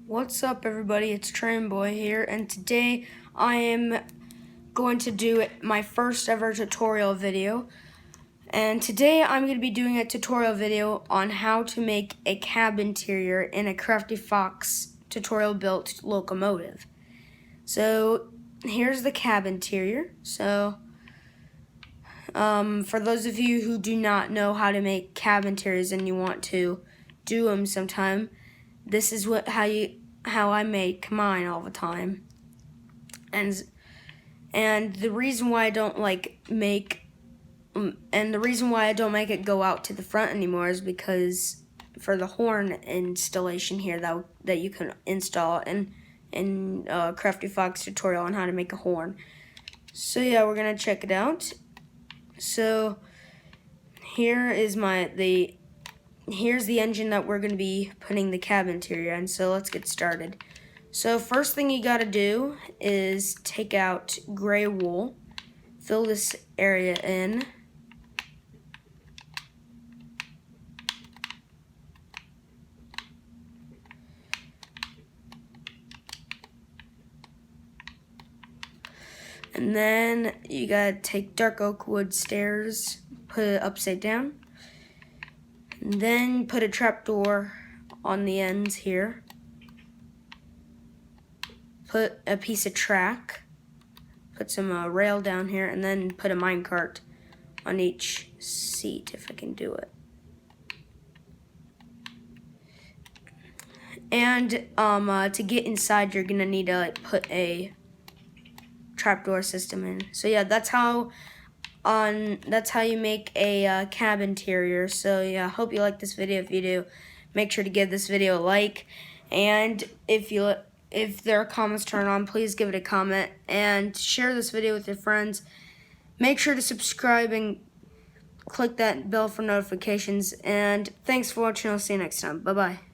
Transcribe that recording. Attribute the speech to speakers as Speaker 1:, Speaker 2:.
Speaker 1: What's up, everybody? It's Train Boy here, and today I am going to do my first ever tutorial video. And today I'm going to be doing a tutorial video on how to make a cab interior in a Crafty Fox tutorial built locomotive. So here's the cab interior. So for those of you who do not know how to make cab interiors and you want to do them sometime, this is how I make mine all the time. And the reason why I don't make it go out to the front anymore is because for the horn installation here that you can install in Crafty Fox tutorial on how to make a horn. So yeah, we're gonna check it out. So here is here's the engine that we're going to be putting the cab interior in, so let's get started. So first thing you got to do is take out gray wool, fill this area in, and then you got to take dark oak wood stairs, put it upside down. And then put a trapdoor on the ends here. Put a piece of track. Put some rail down here, and then put a minecart on each seat if I can do it. And to get inside, you're gonna need to put a trapdoor system in. So yeah, that's how you make a cab interior. So yeah, hope you like this video. If you do, make sure to give this video a like, and if there are comments turned on, please give it a comment and share this video with your friends. Make sure to subscribe and click that bell for notifications, and thanks for watching. I'll see you next time. Bye bye.